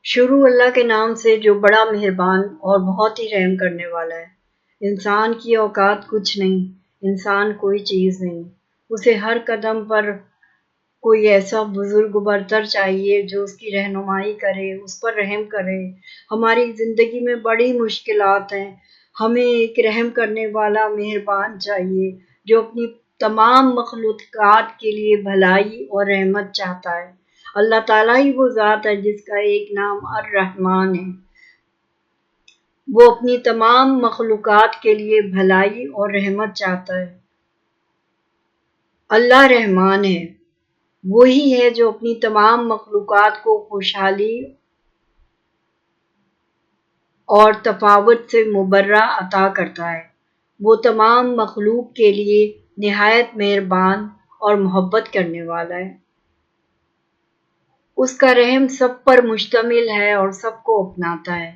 شروع اللہ کے نام سے جو بڑا مہربان اور بہت ہی رحم کرنے والا ہے۔ انسان کی اوقات کچھ نہیں، انسان کوئی چیز نہیں، اسے ہر قدم پر کوئی ایسا بزرگ برتر چاہیے جو اس کی رہنمائی کرے، اس پر رحم کرے۔ ہماری زندگی میں بڑی مشکلات ہیں، ہمیں ایک رحم کرنے والا مہربان چاہیے جو اپنی تمام مخلوقات کے لیے بھلائی اور رحمت چاہتا ہے۔ اللہ تعالیٰ ہی وہ ذات ہے جس کا ایک نام الرحمن ہے۔ وہ اپنی تمام مخلوقات کے لیے بھلائی اور رحمت چاہتا ہے۔ اللہ رحمان ہے، وہی ہے جو اپنی تمام مخلوقات کو خوشحالی اور تفاوت سے مبرہ عطا کرتا ہے۔ وہ تمام مخلوق کے لیے نہایت مہربان اور محبت کرنے والا ہے۔ اس کا رحم سب پر مشتمل ہے اور سب کو اپناتا ہے۔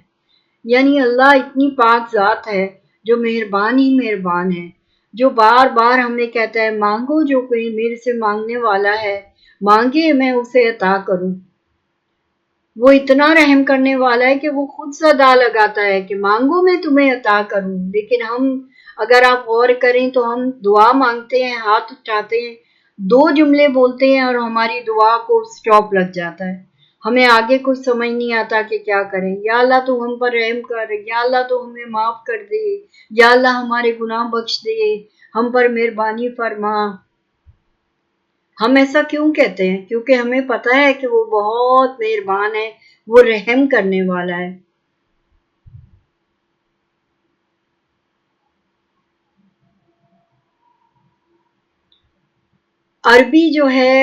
یعنی اللہ اتنی پاک ذات ہے جو مہربان ہی مہربان ہے، جو بار بار ہمیں کہتا ہے مانگو، جو کوئی میرے سے مانگنے والا ہے مانگے میں اسے عطا کروں۔ وہ اتنا رحم کرنے والا ہے کہ وہ خود صدا لگاتا ہے کہ مانگو میں تمہیں عطا کروں۔ لیکن ہم اگر آپ غور کریں تو ہم دعا مانگتے ہیں، ہاتھ اٹھاتے ہیں، 2 جملے بولتے ہیں اور ہماری دعا کو سٹاپ لگ جاتا ہے۔ ہمیں آگے کچھ سمجھ نہیں آتا کہ کیا کریں۔ یا اللہ تو ہم پر رحم کر، یا اللہ تو ہمیں معاف کر دے، یا اللہ ہمارے گناہ بخش دے، ہم پر مہربانی فرما۔ ہم ایسا کیوں کہتے ہیں؟ کیونکہ ہمیں پتہ ہے کہ وہ بہت مہربان ہے، وہ رحم کرنے والا ہے۔ عربی جو ہے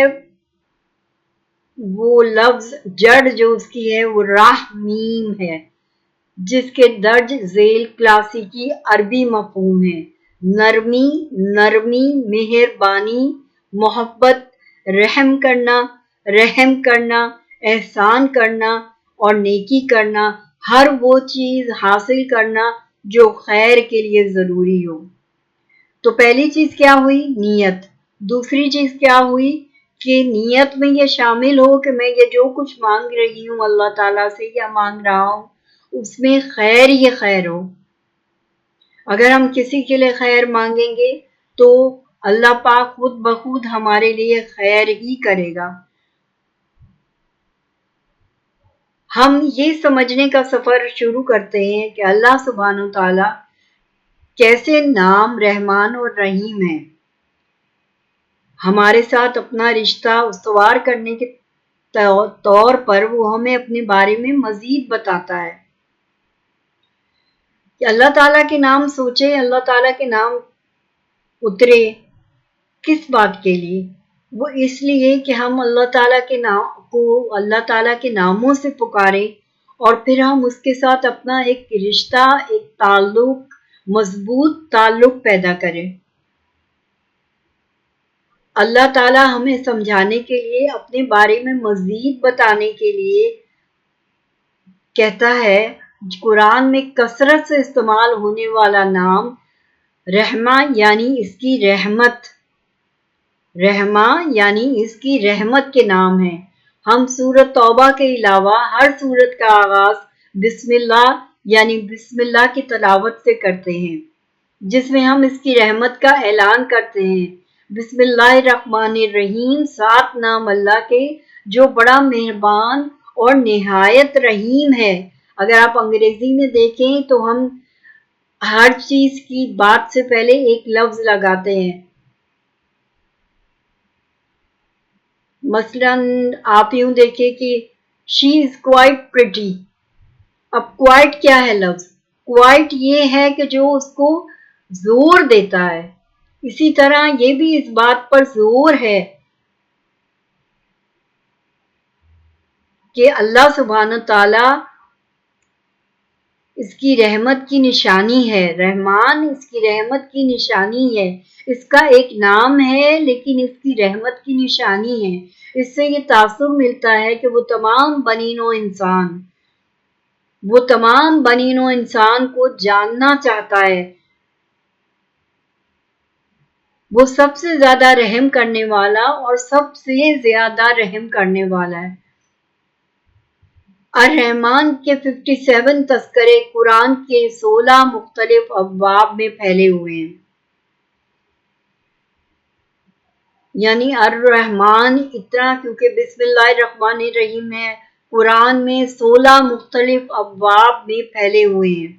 وہ لفظ جڑ جو اس کی ہے وہ راہ میم ہے، جس کے درج ذیل کلاسیکی عربی مفہوم ہے: نرمی، نرمی، مہربانی، محبت، رحم کرنا، احسان کرنا اور نیکی کرنا، ہر وہ چیز حاصل کرنا جو خیر کے لیے ضروری ہو۔ تو پہلی چیز کیا ہوئی؟ نیت۔ دوسری چیز کیا ہوئی کہ نیت میں یہ شامل ہو کہ میں یہ جو کچھ مانگ رہی ہوں اللہ تعالیٰ سے یا مانگ رہا ہوں اس میں خیر ہی خیر ہو۔ اگر ہم کسی کے لیے خیر مانگیں گے تو اللہ پاک خود بخود ہمارے لیے خیر ہی کرے گا۔ ہم یہ سمجھنے کا سفر شروع کرتے ہیں کہ اللہ سبحانہ و تعالیٰ کیسے نام رحمان اور رحیم ہے۔ ہمارے ساتھ اپنا رشتہ استوار کرنے کے طور پر وہ ہمیں اپنے بارے میں مزید بتاتا ہے کہ اللہ تعالیٰ کے نام سوچے، اللہ تعالیٰ کے نام اترے کس بات کے لیے؟ وہ اس لیے کہ ہم اللہ تعالیٰ کے نام کو اللہ تعالیٰ کے ناموں سے پکاریں اور پھر ہم اس کے ساتھ اپنا ایک رشتہ، ایک تعلق، مضبوط تعلق پیدا کریں۔ اللہ تعالیٰ ہمیں سمجھانے کے لیے، اپنے بارے میں مزید بتانے کے لیے کہتا ہے، قرآن میں کثرت سے استعمال ہونے والا نام رحمہ یعنی اس کی رحمت، رحمہ یعنی اس کی رحمت کے نام ہے۔ ہم سورۃ توبہ کے علاوہ ہر سورت کا آغاز بسم اللہ یعنی بسم اللہ کی تلاوت سے کرتے ہیں، جس میں ہم اس کی رحمت کا اعلان کرتے ہیں۔ بسم اللہ الرحمن الرحیم، 7 نام اللہ کے جو بڑا مہربان اور نہایت رحیم ہے۔ اگر آپ انگریزی میں دیکھیں تو ہم ہر چیز کی بات سے پہلے ایک لفظ لگاتے ہیں۔ مثلا آپ یوں دیکھیں کہ she is quite pretty۔ اب quite کیا ہے لفظ؟ quite یہ ہے کہ جو اس کو زور دیتا ہے۔ اسی طرح یہ بھی اس بات پر زور ہے کہ اللہ سبحانہ تعالیٰ اس کی رحمت کی نشانی ہے، رحمان اس کی رحمت کی نشانی ہے۔ اس کا ایک نام ہے لیکن اس کی رحمت کی نشانی ہے۔ اس سے یہ تاثر ملتا ہے کہ وہ تمام بنی نوع انسان کو جاننا چاہتا ہے۔ وہ سب سے زیادہ رحم کرنے والا اور سب سے زیادہ رحم کرنے والا ہے۔ الرحمن کے 57 تذکرے قرآن کے 16 مختلف ابواب میں پھیلے ہوئے ہیں، یعنی الرحمن اتنا کیونکہ بسم اللہ الرحمن الرحیم ہے، قرآن میں 16 مختلف ابواب میں پھیلے ہوئے ہیں۔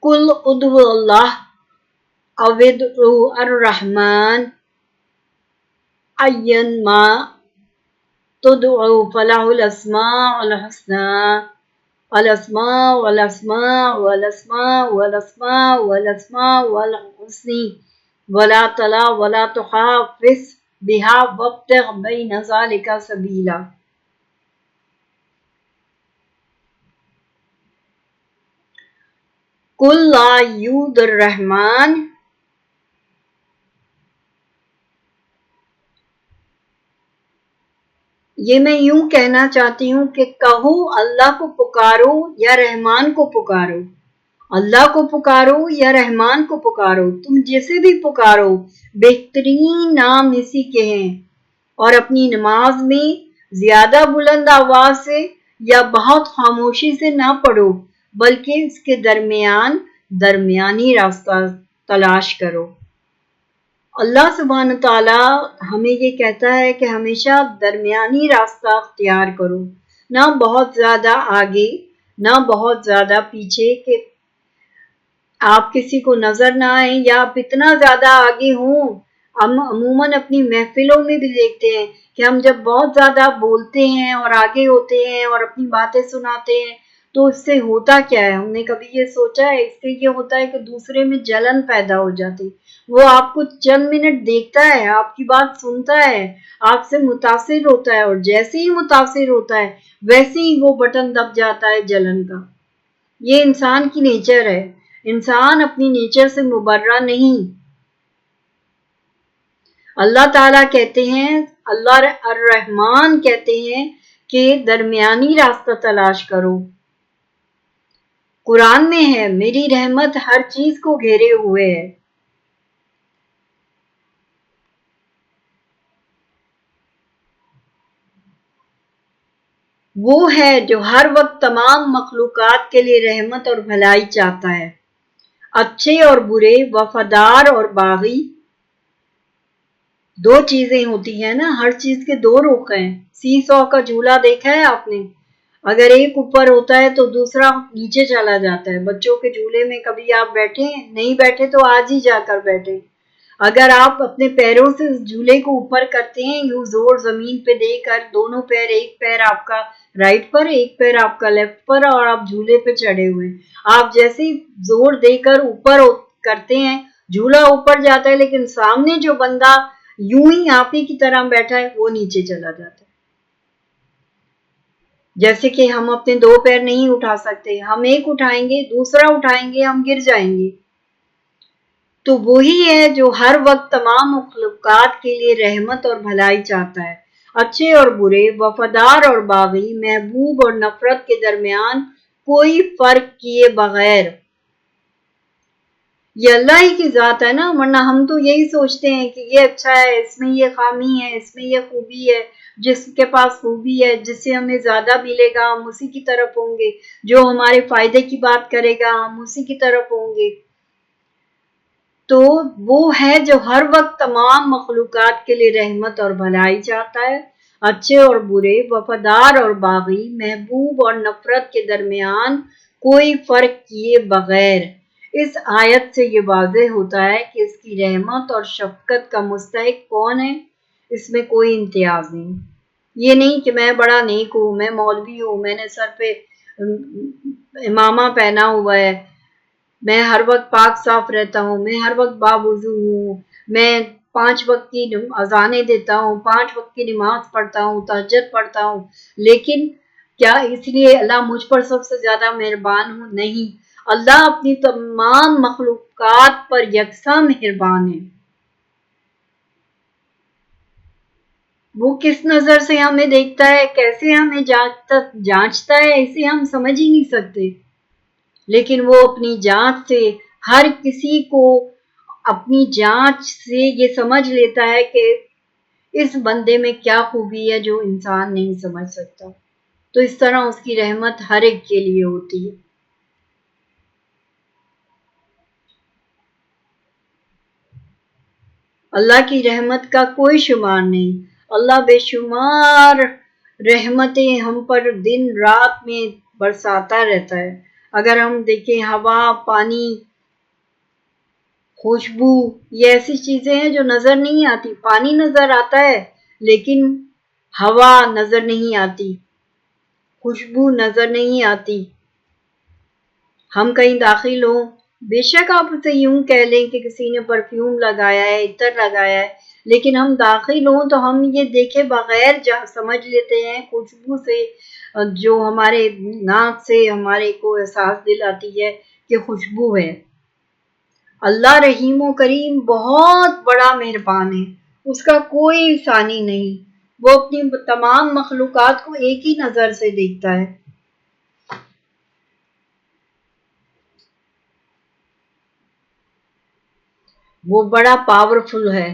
قل ادعوا اللہ او ادعوا الرحمن ایما تدعوا فلہ الاسماء الحسنى الاسماء والاسماء والاسماء والاسماء والاسماء والحسنى ولا تخافس بها وابتغ بین ذلک سبیلا۔ قل لا یؤد الرحمن، یہ میں یوں کہنا چاہتی ہوں کہ کہو اللہ کو پکارو یا رحمان کو پکارو، اللہ کو پکارو یا رحمان کو پکارو، تم جسے بھی پکارو بہترین نام اسی کے ہیں، اور اپنی نماز میں زیادہ بلند آواز سے یا بہت خاموشی سے نہ پڑھو، بلکہ اس کے درمیانی راستہ تلاش کرو۔ اللہ سبحانہ تعالیٰ ہمیں یہ کہتا ہے کہ ہمیشہ درمیانی راستہ اختیار کرو، نہ بہت زیادہ آگے نہ بہت زیادہ پیچھے، کہ آپ کسی کو نظر نہ آئیں یا آپ اتنا زیادہ آگے ہوں۔ ہم عموماً اپنی محفلوں میں بھی دیکھتے ہیں کہ ہم جب بہت زیادہ بولتے ہیں اور آگے ہوتے ہیں اور اپنی باتیں سناتے ہیں تو اس سے ہوتا کیا ہے؟ ہم نے کبھی یہ سوچا ہے؟ اس سے یہ ہوتا ہے کہ دوسرے میں جلن پیدا ہو جاتی، وہ آپ کو چند منٹ دیکھتا ہے، آپ کی بات سنتا ہے، آپ سے متاثر ہوتا ہے، اور جیسے ہی متاثر ہوتا ہے ویسے ہی وہ بٹن دب جاتا ہے جلن کا۔ یہ انسان کی نیچر ہے، انسان اپنی نیچر سے مبرہ نہیں۔ اللہ تعالیٰ کہتے ہیں، اللہ الرحمن کہتے ہیں کہ درمیانی راستہ تلاش کرو۔ قرآن میں ہے میری رحمت ہر چیز کو گھیرے ہوئے ہے۔ وہ ہے جو ہر وقت تمام مخلوقات کے لیے رحمت اور بھلائی چاہتا ہے، اچھے اور برے، وفادار اور باغی۔ دو چیزیں ہوتی ہیں نا، ہر چیز کے دو رخ ہیں۔ سی سو کا جھولا دیکھا ہے آپ نے؟ اگر ایک اوپر ہوتا ہے تو دوسرا نیچے چلا جاتا ہے۔ بچوں کے جھولے میں کبھی آپ بیٹھے ہیں؟ نہیں بیٹھے تو آج ہی جا کر بیٹھے۔ اگر آپ اپنے پیروں سے اس جھولے کو اوپر کرتے ہیں، یوں زور زمین پہ دے کر، دونوں پیر، ایک پیر آپ کا رائٹ پر، ایک پیر آپ کا لیفٹ پر، اور آپ جھولے پہ چڑھے ہوئے ہیں، آپ جیسے ہی زور دے کر اوپر کرتے ہیں جھولا اوپر جاتا ہے، لیکن سامنے جو بندہ یوں ہی آپ ہی کی طرح بیٹھا ہے وہ نیچے چلا جاتا ہے۔ جیسے کہ ہم اپنے دو پیر نہیں اٹھا سکتے، ہم ایک اٹھائیں گے دوسرا اٹھائیں گے ہم گر جائیں گے۔ تو وہی ہے جو ہر وقت تمام مخلوقات کے لیے رحمت اور بھلائی چاہتا ہے، اچھے اور برے، وفادار اور باغی، محبوب اور نفرت کے درمیان کوئی فرق کیے بغیر۔ یہ اللہ ہی کی ذات ہے نا، ورنہ ہم تو یہی سوچتے ہیں کہ یہ اچھا ہے، اس میں یہ خامی ہے، اس میں یہ خوبی ہے، جس کے پاس خوبی ہے، جس سے ہمیں زیادہ ملے گا ہم اسی کی طرف ہوں گے، جو ہمارے فائدے کی بات کرے گا ہم اسی کی طرف ہوں گے۔ تو وہ ہے جو ہر وقت تمام مخلوقات کے لیے رحمت اور بھلائی چاہتا ہے، اچھے اور برے، وفادار اور باغی، محبوب اور نفرت کے درمیان کوئی فرق کیے بغیر۔ اس آیت سے یہ واضح ہوتا ہے کہ اس کی رحمت اور شفقت کا مستحق کون ہے، اس میں کوئی امتیاز نہیں۔ یہ نہیں کہ میں بڑا نیک ہوں، میں مولوی ہوں، میں نے سر پہ امامہ پہنا ہوا ہے، میں ہر وقت پاک صاف رہتا ہوں، میں ہر وقت باوضو ہوں، میں 5 وقت کی اذانیں دیتا ہوں، 5 وقت کی نماز پڑھتا ہوں، تہجد پڑھتا ہوں، لیکن کیا اس لیے اللہ مجھ پر سب سے زیادہ مہربان ہوں؟ نہیں، اللہ اپنی تمام مخلوقات پر یکساں مہربان ہے۔ وہ کس نظر سے ہمیں دیکھتا ہے، کیسے ہمیں جانچتا ہے، اسے ہم سمجھ ہی نہیں سکتے، لیکن وہ اپنی جانچ سے ہر کسی کو اپنی جانچ سے یہ سمجھ لیتا ہے کہ اس بندے میں کیا خوبی ہے جو انسان نہیں سمجھ سکتا، تو اس طرح اس کی رحمت ہر ایک کے لیے ہوتی ہے۔ اللہ کی رحمت کا کوئی شمار نہیں، اللہ بے شمار رحمتیں ہم پر دن رات میں برساتا رہتا ہے۔ اگر ہم دیکھیں ہوا، پانی، خوشبو، یہ ایسی چیزیں ہیں جو نظر نہیں آتی۔ پانی نظر آتا ہے لیکن ہوا نظر نہیں آتی، خوشبو نظر نہیں آتی۔ ہم کہیں داخل ہوں، بے شک آپ اسے یوں کہہ لیں کہ کسی نے پرفیوم لگایا ہے، عطر لگایا ہے، لیکن ہم داخل ہوں تو ہم یہ دیکھے بغیر سمجھ لیتے ہیں خوشبو سے، جو ہمارے ناک سے ہمارے کو احساس دلاتی ہے کہ خوشبو ہے۔ اللہ رحیم و کریم بہت بڑا مہربان ہے، اس کا کوئی ثانی نہیں، وہ اپنی تمام مخلوقات کو ایک ہی نظر سے دیکھتا ہے۔ وہ بڑا پاورفل ہے۔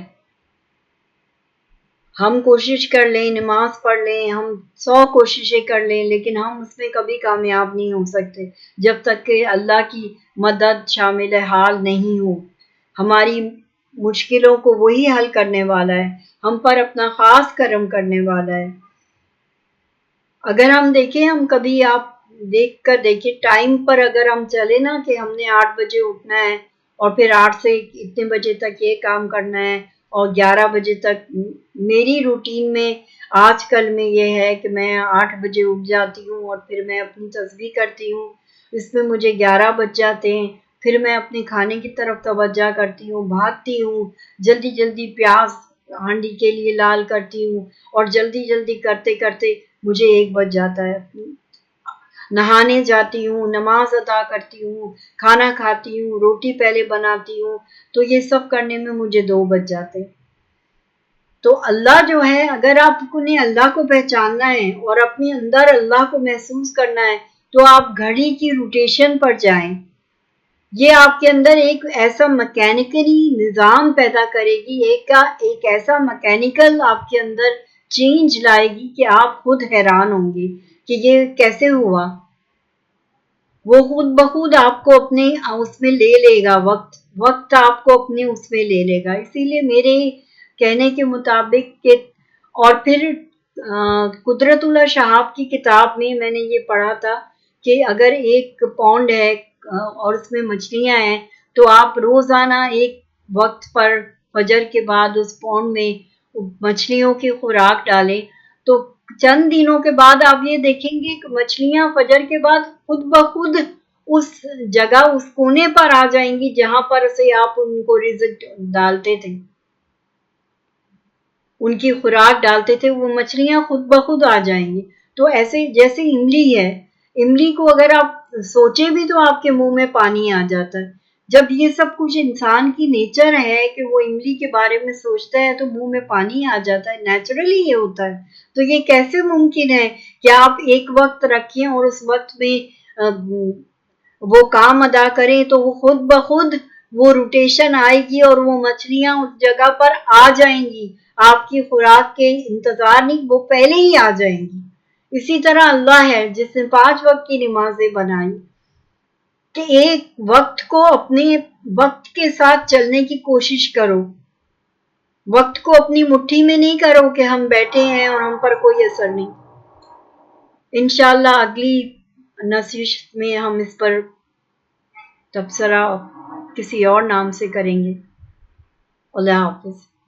ہم کوشش کر لیں، نماز پڑھ لیں، ہم 100 کوششیں کر لیں، لیکن ہم اس میں کبھی کامیاب نہیں ہو سکتے جب تک کہ اللہ کی مدد شامل حال نہیں ہو۔ ہماری مشکلوں کو وہی حل کرنے والا ہے، ہم پر اپنا خاص کرم کرنے والا ہے۔ اگر ہم دیکھیں، ہم کبھی آپ دیکھ کر دیکھیں ٹائم پر، اگر ہم چلے نا کہ ہم نے 8 بجے اٹھنا ہے اور پھر 8 سے اتنے بجے تک یہ کام کرنا ہے اور 11 بجے تک، میری روٹین میں آج کل میں یہ ہے کہ میں 8 بجے اٹھ جاتی ہوں اور پھر میں اپنی تسبیح کرتی ہوں، اس میں مجھے 11 بج جاتے ہیں، پھر میں اپنے کھانے کی طرف توجہ کرتی ہوں، بھاگتی ہوں، جلدی جلدی پیاز ہانڈی کے لیے لال کرتی ہوں اور جلدی جلدی کرتے کرتے مجھے 1 بج جاتا ہے۔ نہانے جاتی ہوں، نماز ادا کرتی ہوں، کھانا کھاتی ہوں، روٹی پہلے بناتی ہوں، تو یہ سب کرنے میں مجھے 2 بج جاتے۔ تو اللہ جو ہے، اگر آپ نے اللہ کو پہچاننا ہے اور اپنے اندر اللہ کو محسوس کرنا ہے تو آپ گھڑی کی روٹیشن پر جائیں۔ یہ آپ کے اندر ایک ایسا مکینیکلی نظام پیدا کرے گی، ایک ایسا مکینیکل آپ کے اندر چینج لائے گی کہ آپ خود حیران ہوں گے کہ یہ کیسے ہوا۔ وہ خود بخود آپ کو اپنے اس میں لے لے گا، وقت آپ کو اپنے اس میں لے لے گا۔ اسی لیے میرے کہنے کے مطابق کہ، اور پھر قدرت اللہ شہاب کی کتاب میں نے یہ پڑھا تھا کہ اگر 1 پونڈ ہے اور اس میں مچھلیاں ہیں تو آپ روزانہ ایک وقت پر فجر کے بعد اس پونڈ میں مچھلیوں کی خوراک ڈالیں، تو چند دنوں کے بعد آپ یہ دیکھیں گے کہ مچھلیاں فجر کے بعد خود بخود اس جگہ، اس کونے پر آ جائیں گی جہاں پر سے آپ ان کو رزق ڈالتے تھے، ان کی خوراک ڈالتے تھے، وہ مچھلیاں خود بخود آ جائیں گی۔ تو ایسے جیسے املی ہے، املی کو اگر آپ سوچے بھی تو آپ کے منہ میں پانی آ جاتا ہے۔ جب یہ سب کچھ انسان کی نیچر ہے کہ وہ املی کے بارے میں سوچتا ہے تو منہ میں پانی آ جاتا ہے، نیچرلی یہ ہوتا ہے۔ تو یہ کیسے ممکن ہے کہ آپ ایک وقت رکھیں اور اس وقت میں وہ کام ادا کریں تو وہ خود بخود وہ روٹیشن آئے گی اور وہ مچھلیاں اس جگہ پر آ جائیں گی، آپ کی خوراک کے انتظار نہیں، وہ پہلے ہی آ جائیں گی۔ اسی طرح اللہ ہے جس نے 5 وقت کی نمازیں بنائی، کہ ایک وقت کو اپنے وقت کے ساتھ چلنے کی کوشش کرو، وقت کو اپنی مٹھی میں نہیں کرو کہ ہم بیٹھے ہیں اور ہم پر کوئی اثر نہیں۔ انشاءاللہ اگلی نشست میں ہم اس پر تبصرہ کسی اور نام سے کریں گے۔ اللہ حافظ۔